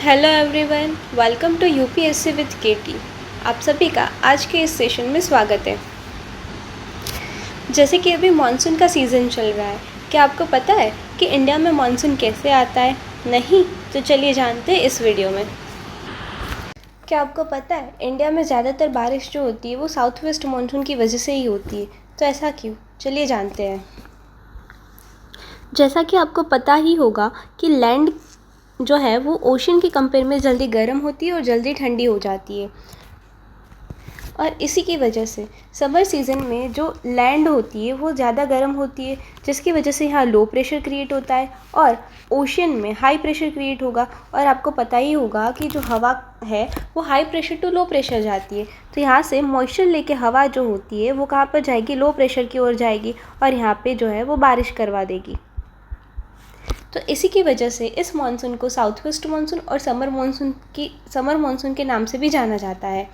Hello everyone, welcome to UPSC with KT. आप सभी का आज के इस सेशन में स्वागत है। जैसे कि अभी मानसून का सीज़न चल रहा है, क्या आपको पता है कि इंडिया में मानसून कैसे आता है? नहीं? तो चलिए जानते हैं इस वीडियो में। क्या आपको पता है इंडिया में ज़्यादातर बारिश जो होती है वो साउथ वेस्ट मानसून की वजह से ही होती है। तो ऐसा क्यों? चलिए जानते हैं। जैसा कि आपको पता ही होगा कि लैंड जो है वो ओशन के कंपेयर में जल्दी गर्म होती है और जल्दी ठंडी हो जाती है, और इसी की वजह से समर सीज़न में जो लैंड होती है वो ज़्यादा गर्म होती है, जिसकी वजह से यहाँ लो प्रेशर क्रिएट होता है और ओशन में हाई प्रेशर क्रिएट होगा। और आपको पता ही होगा कि जो हवा है वो high pressure to low pressure जाती है, तो यहाँ से मॉइस्चर लेके हवा जो होती है वो कहाँ पर जाएगी? लो प्रेशर की ओर जाएगी और यहाँ पे जो है वो बारिश करवा देगी। तो इसी की वजह से इस मानसून को साउथ वेस्ट मानसून और समर मानसून के नाम से भी जाना जाता है।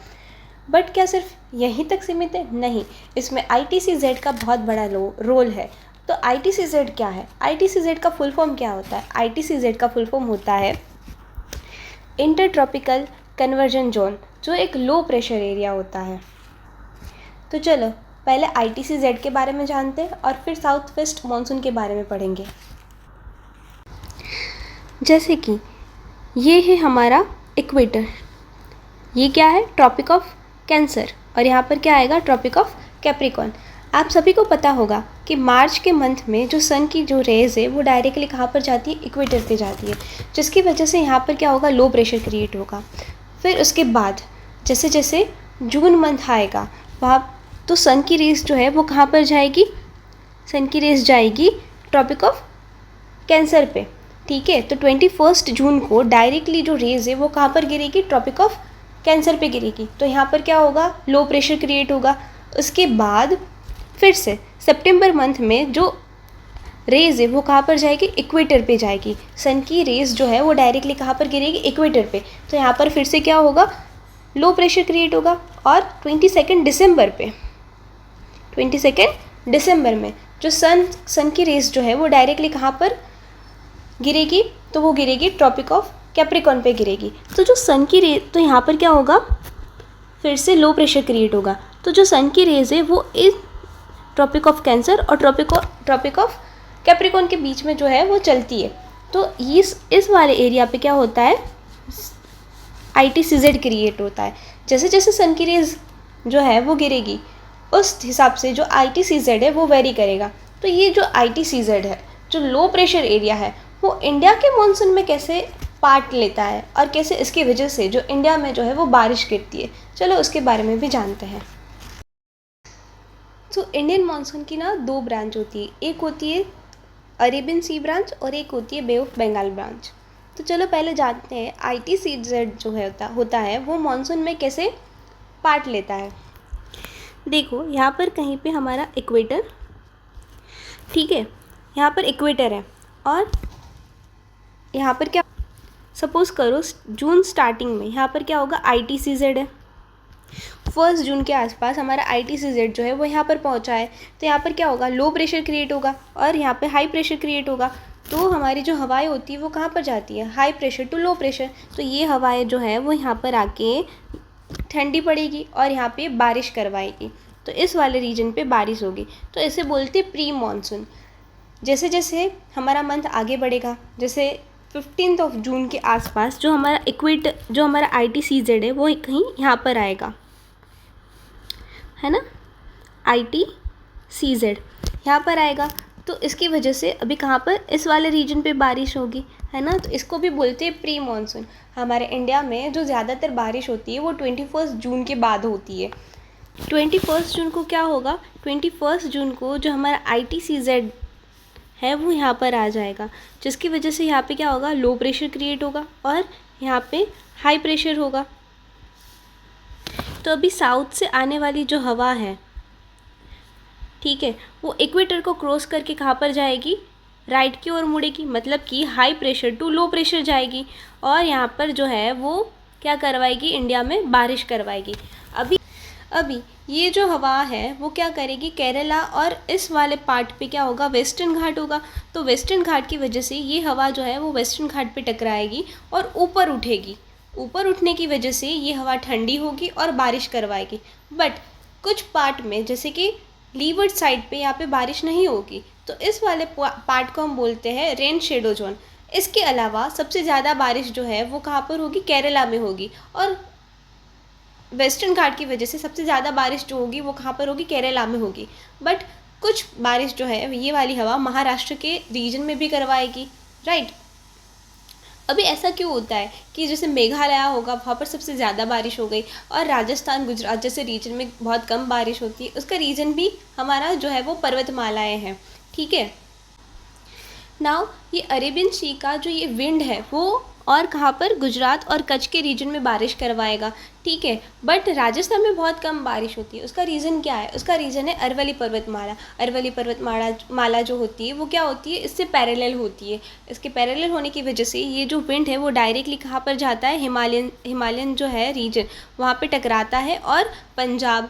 बट क्या सिर्फ यहीं तक सीमित है? नहीं, इसमें ITCZ का बहुत बड़ा रोल है। तो ITCZ क्या है? ITCZ का फुल फॉर्म क्या होता है? ITCZ का फुल फॉर्म होता है इंटर ट्रॉपिकल कन्वर्जन जोन, जो एक लो प्रेशर एरिया होता है। तो चलो पहले ITCZ के बारे में जानते हैं और फिर साउथ वेस्ट मानसून के बारे में पढ़ेंगे। जैसे कि ये है हमारा इक्वेटर, ये क्या है? ट्रॉपिक ऑफ कैंसर, और यहाँ पर क्या आएगा? Tropic of Capricorn. आप सभी को पता होगा कि मार्च के मंथ में जो सन की जो रेज़ है वो डायरेक्टली कहाँ पर जाती है? इक्वेटर पे जाती है, जिसकी वजह से यहाँ पर क्या होगा? लो प्रेशर क्रिएट होगा। फिर उसके बाद जैसे जैसे जून मंथ आएगा वहाँ तो सन की रेज़ जो है वो कहाँ पर जाएगी? सन की रेज़ जाएगी ट्रॉपिक ऑफ कैंसर पे, ठीक है। तो 21 जून को डायरेक्टली जो रेज़ है वो कहाँ पर गिरेगी? ट्रॉपिक ऑफ कैंसर पे गिरेगी। तो यहाँ पर क्या होगा? लो प्रेशर क्रिएट होगा। उसके बाद फिर से सितंबर मंथ में जो रेज़ है वो कहाँ पर जाएगी? इक्वेटर पे जाएगी। सन की रेज़ जो है वो डायरेक्टली कहाँ पर गिरेगी? इक्वेटर पे। तो यहाँ पर फिर से क्या होगा? लो प्रेशर क्रिएट होगा। और 22 दिसंबर में जो सन की रेज़ जो है वो डायरेक्टली कहाँ पर गिरेगी? तो वो गिरेगी ट्रॉपिक ऑफ कैप्रिकॉर्न पे गिरेगी। तो जो सन की रे तो यहाँ पर क्या होगा? फिर से लो प्रेशर क्रिएट होगा। तो जो सन की रेज़ है वो इस ट्रॉपिक ऑफ कैंसर और ट्रॉपिक ऑफ कैप्रिकॉर्न के बीच में जो है वो चलती है। तो इस वाले एरिया पे क्या होता है? ITCZ क्रिएट होता है। जैसे जैसे सन की रेज़ जो है वो गिरेगी उस हिसाब से जो ITCZ है वो वेरी करेगा। तो ये जो ITCZ है, जो लो प्रेशर एरिया है, वो इंडिया के मानसून में कैसे पार्ट लेता है और कैसे इसकी वजह से जो इंडिया में जो है वो बारिश गिरती है, चलो उसके बारे में भी जानते हैं। तो इंडियन मानसून की ना दो ब्रांच होती है, एक होती है अरेबियन सी ब्रांच और एक होती है बे ऑफ बंगाल ब्रांच। तो चलो पहले जानते हैं ITCZ जो है होता है वो मानसून में कैसे पार्ट लेता है। देखो यहाँ पर कहीं पे हमारा इक्वेटर, ठीक है, यहाँ पर इक्वेटर है और यहाँ पर क्या, सपोज़ करो जून स्टार्टिंग में यहाँ पर क्या होगा? ITCZ है। 1 जून के आसपास हमारा ITCZ जो है वो यहाँ पर पहुँचा है। तो यहाँ पर क्या होगा? लो प्रेशर क्रिएट होगा और यहाँ पे हाई प्रेशर क्रिएट होगा। तो हमारी जो हवाएं होती है वो कहाँ पर जाती है? High pressure to low pressure. तो ये हवाएं जो है वो यहाँ पर आके ठंडी पड़ेगी और यहाँ पे बारिश करवाएगी। तो इस वाले रीजन पे बारिश होगी। तो इसे बोलते हैं प्री मानसून। जैसे जैसे हमारा मंथ आगे बढ़ेगा, जैसे 15 जून के आसपास जो हमारा ITCZ है वो कहीं यहाँ पर आएगा, है ना? ITCZ यहाँ पर आएगा। तो इसकी वजह से अभी कहाँ पर? इस वाले रीजन पे बारिश होगी, है ना? तो इसको भी बोलते हैं प्री मानसून। हमारे इंडिया में जो ज़्यादातर बारिश होती है वो 21 जून के बाद होती है। 21 जून को क्या होगा? 21 जून को जो हमारा ITCZ है वो यहाँ पर आ जाएगा, जिसकी वजह से यहाँ पे क्या होगा? लो प्रेशर क्रिएट होगा और यहाँ पे हाई प्रेशर होगा। तो अभी साउथ से आने वाली जो हवा है, ठीक है, वो इक्वेटर को क्रॉस करके कहाँ पर जाएगी? राइट की ओर मुड़ेगी, मतलब कि high pressure to low pressure जाएगी और यहाँ पर जो है वो क्या करवाएगी? इंडिया में बारिश करवाएगी। अभी ये जो हवा है वो क्या करेगी, केरला और इस वाले पार्ट पे क्या होगा, वेस्टर्न घाट होगा। तो वेस्टर्न घाट की वजह से ये हवा जो है वो वेस्टर्न घाट पे टकराएगी और ऊपर उठेगी। ऊपर उठने की वजह से ये हवा ठंडी होगी और बारिश करवाएगी। बट कुछ पार्ट में जैसे कि लीवर्ड साइड पे यहाँ पे बारिश नहीं होगी, तो इस वाले पार्ट को हम बोलते हैं रेन शेडो जोन। इसके अलावा सबसे ज़्यादा बारिश जो है वो कहाँ पर होगी, केरला में होगी। और वेस्टर्न घाट की वजह से सबसे ज़्यादा बारिश जो होगी वो कहाँ पर होगी, केरला में होगी। बट कुछ बारिश जो है ये वाली हवा महाराष्ट्र के रीजन में भी करवाएगी, राइट। अभी ऐसा क्यों होता है कि जैसे मेघालय होगा वहाँ पर सबसे ज़्यादा बारिश हो गई और राजस्थान गुजरात जैसे रीजन में बहुत कम बारिश होती है। उसका रीज़न भी हमारा जो है वो पर्वतमालाएँ हैं, ठीक है। नाउ ये अरेबियन सी का जो ये विंड है वो और कहाँ पर, गुजरात और कच्छ के रीजन में बारिश करवाएगा, ठीक है। बट राजस्थान में बहुत कम बारिश होती है। उसका रीज़न क्या है, उसका रीज़न है अरवली पर्वतमाला। अरवली पर्वतमाला जो होती है वो क्या होती है, इससे पैरेलल होती है। इसके पैरेलल होने की वजह से ये जो विंड है वो डायरेक्टली कहाँ पर जाता है, हिमालयन जो है रीजन वहाँ पर टकराता है और पंजाब,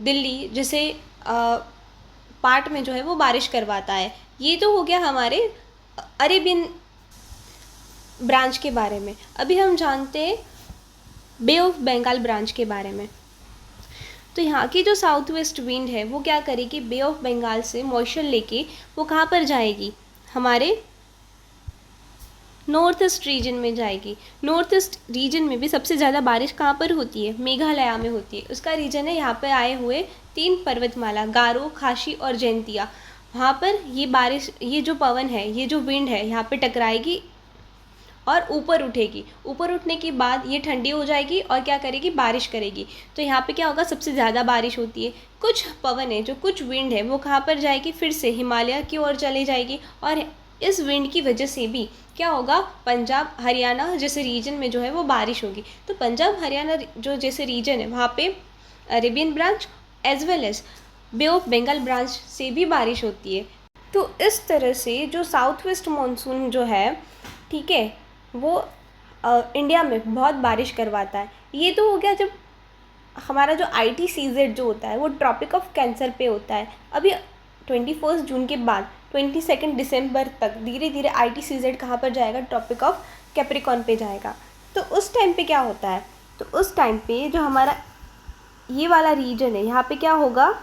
दिल्ली जैसे पार्ट में जो है वो बारिश करवाता है। ये तो हो गया हमारे अरेबियन ब्रांच के बारे में। अभी हम जानते हैं बे ऑफ बंगाल ब्रांच के बारे में। तो यहाँ की जो साउथ वेस्ट विंड है वो क्या करेगी, बे ऑफ बंगाल से मॉइस्चर लेके वो कहाँ पर जाएगी, हमारे नॉर्थ ईस्ट रीजन में जाएगी। नॉर्थ ईस्ट रीजन में भी सबसे ज़्यादा बारिश कहाँ पर होती है, मेघालय में होती है। उसका रीजन है यहाँ पर आए हुए 3 पर्वतमाला, गारो, खासी और जयंतिया। वहाँ पर ये बारिश, ये जो पवन है, ये जो विंड है यहाँ पे टकराएगी और ऊपर उठेगी। ऊपर उठने के बाद ये ठंडी हो जाएगी और क्या करेगी, बारिश करेगी। तो यहाँ पे क्या होगा, सबसे ज़्यादा बारिश होती है। कुछ पवन है, जो कुछ विंड है वो कहाँ पर जाएगी, फिर से हिमालय की ओर चली जाएगी। और इस विंड की वजह से भी क्या होगा, पंजाब हरियाणा जैसे रीजन में जो है वो बारिश होगी। तो पंजाब हरियाणा जो जैसे रीजन है वहाँ पे Arabian branch as well as Bay of Bengal branch से भी बारिश होती है। तो इस तरह से जो साउथ वेस्ट मानसून जो है, ठीक है, वो इंडिया में बहुत बारिश करवाता है। ये तो हो गया जब हमारा जो ITCZ जो होता है वो ट्रॉपिक ऑफ कैंसर पे होता है। अभी 21 जून के बाद 22 दिसंबर तक धीरे धीरे ITCZ कहाँ पर जाएगा, ट्रॉपिक ऑफ कैप्रिकॉर्न पे जाएगा। तो उस टाइम पे क्या होता है, तो उस टाइम पे जो हमारा ये वाला रीजन है यहाँ पे क्या होगा,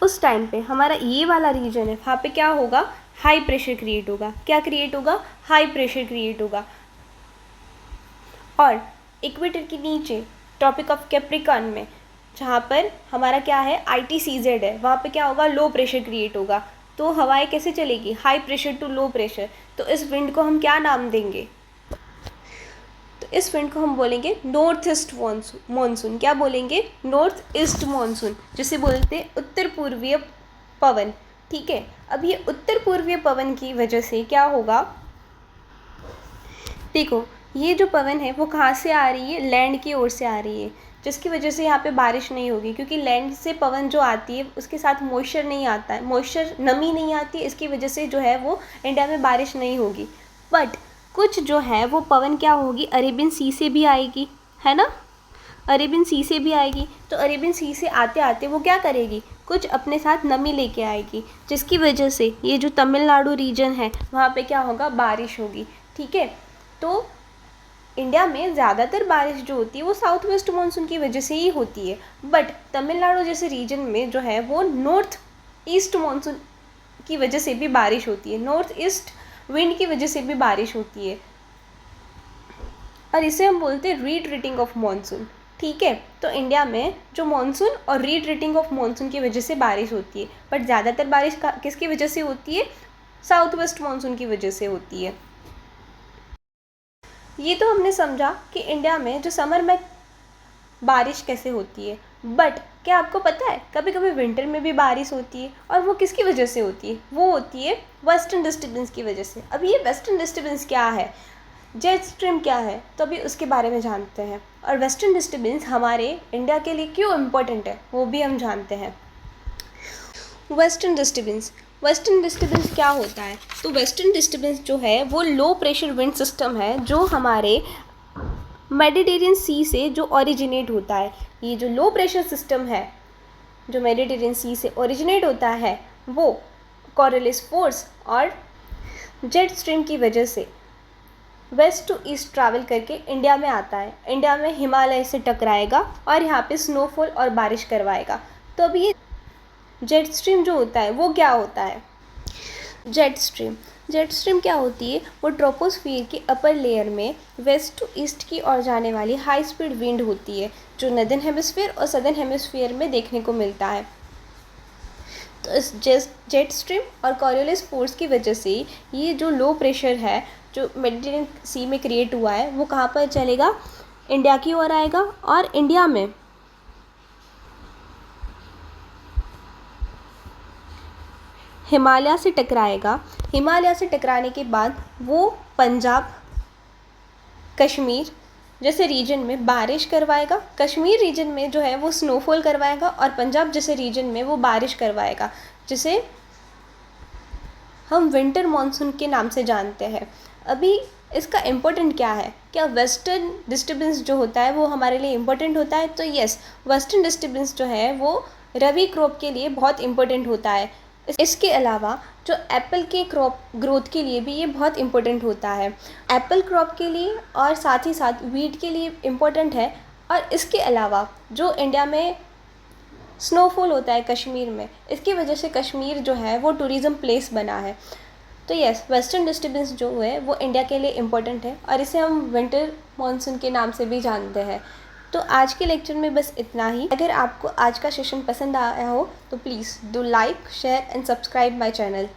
उस टाइम पे हमारा ये वाला रीजन है वहाँ पे क्या होगा, हाई प्रेशर क्रिएट होगा। क्या क्रिएट होगा, हाई प्रेशर क्रिएट होगा। और इक्वेटर के नीचे ट्रॉपिक ऑफ कैप्रिकॉर्न में जहाँ पर हमारा क्या है, ITCZ है, वहाँ पे क्या होगा, लो प्रेशर क्रिएट होगा। तो हवाएं कैसे चलेगी, high pressure to low pressure. तो इस विंड को हम क्या नाम देंगे, तो इस विंड को हम बोलेंगे नॉर्थ ईस्ट मानसून। क्या बोलेंगे, नॉर्थ ईस्ट मानसून, जिसे बोलते हैं उत्तर पूर्वीय पवन, ठीक है। अब ये उत्तर पूर्वीय पवन की वजह से क्या होगा, देखो ये जो पवन है वो कहाँ से आ रही है, लैंड की ओर से आ रही है, जिसकी वजह से यहाँ पे बारिश नहीं होगी। क्योंकि लैंड से पवन जो आती है उसके साथ मॉइस्चर नहीं आता है, मॉइस्चर नमी नहीं आती है, इसकी वजह से जो है वो इंडिया में बारिश नहीं होगी। बट कुछ जो है वो पवन क्या होगी, अरेबियन सी से भी आएगी, है ना, अरेबियन सी से भी आएगी। तो अरेबियन सी से आते आते वो क्या करेगी, कुछ अपने साथ नमी लेके आएगी, जिसकी वजह से ये जो तमिलनाडु रीजन है वहाँ पे क्या होगा, बारिश होगी, ठीक है। तो इंडिया में ज़्यादातर बारिश जो होती है वो साउथ वेस्ट मानसून की वजह से ही होती है। बट तमिलनाडु जैसे रीजन में जो है वो नॉर्थ ईस्ट मानसून की वजह से भी बारिश होती है, नॉर्थ ईस्ट विंड की वजह से भी बारिश होती है। और इसे हम बोलते हैं रीट्रीटिंग ऑफ मानसून, ठीक है। तो इंडिया में जो मानसून और रीट्रीटिंग ऑफ मानसून की वजह से बारिश होती है। बट ज़्यादातर बारिश किसकी वजह से होती है, साउथ वेस्ट मानसून की वजह से होती है। ये तो हमने समझा कि इंडिया में जो समर में बारिश कैसे होती है। बट क्या आपको पता है कभी कभी विंटर में भी बारिश होती है, और वो किसकी वजह से होती है, वो होती है वेस्टर्न डिस्टर्बेंस की वजह से। अब ये वेस्टर्न डिस्टर्बेंस क्या है, जेट स्ट्रीम क्या है, तो अभी उसके बारे में जानते हैं। और वेस्टर्न डिस्टर्बेंस हमारे इंडिया के लिए क्यों इम्पोर्टेंट है वो भी हम जानते हैं। वेस्टर्न डिस्टर्बेंस क्या होता है, तो वेस्टर्न डिस्टर्बेंस जो है वो लो प्रेशर विंड सिस्टम है जो हमारे मेडिटेरियन सी से जो ओरिजिनेट होता है। ये जो लो प्रेशर सिस्टम है जो मेडिटेरियन सी से ओरिजिनेट होता है वो कॉरियोलिस फोर्स और जेट स्ट्रीम की वजह से वेस्ट टू ईस्ट ट्रैवल करके इंडिया में आता है। इंडिया में हिमालय से टकराएगा और यहाँ पे स्नोफॉल और बारिश करवाएगा। तो अभी ये जेट स्ट्रीम जो होता है वो क्या होता है? जेट स्ट्रीम क्या होती है? वो ट्रोपोस्फियर के अपर लेयर में वेस्ट टू ईस्ट की ओर जाने वाली हाई स्पीड विंड होती है जो नॉर्दर्न हेमिस्फीयर और सदर्न हेमिस्फीयर में देखने को मिलता है। तो इस जेट स्ट्रीम और कॉरियोलिस फोर्स की वजह से ये जो लो प्रेशर है जो मेडिटेरियन सी में क्रिएट हुआ है वो कहाँ पर चलेगा? इंडिया की ओर आएगा और इंडिया में हिमालय से टकराएगा। हिमालय से टकराने के बाद वो पंजाब, कश्मीर जैसे रीजन में बारिश करवाएगा। कश्मीर रीजन में जो है वो स्नोफॉल करवाएगा और पंजाब जैसे रीजन में वो बारिश करवाएगा, जिसे हम विंटर मॉनसून के नाम से जानते हैं। अभी इसका इम्पोर्टेंट क्या है? क्या वेस्टर्न डिस्टर्बेंस जो होता है वो हमारे लिए इम्पोर्टेंट होता है? तो यस, वेस्टर्न डिस्टर्बेंस जो है वो रबी क्रॉप के लिए बहुत इम्पोर्टेंट होता है। इसके अलावा जो एप्पल के क्रॉप ग्रोथ के लिए भी ये बहुत इम्पोर्टेंट होता है। एप्पल क्रॉप के लिए और साथ ही साथ वीट के लिए इम्पोर्टेंट है। और इसके अलावा जो इंडिया में स्नोफॉल होता है कश्मीर में, इसकी वजह से कश्मीर जो है वो टूरिज़म प्लेस बना है। तो यस, वेस्टर्न डिस्टर्बेंस जो है वो इंडिया के लिए इम्पोर्टेंट है और इसे हम विंटर मॉनसून के नाम से भी जानते हैं। तो आज के लेक्चर में बस इतना ही। अगर आपको आज का सेशन पसंद आया हो तो please do like, share and subscribe my channel.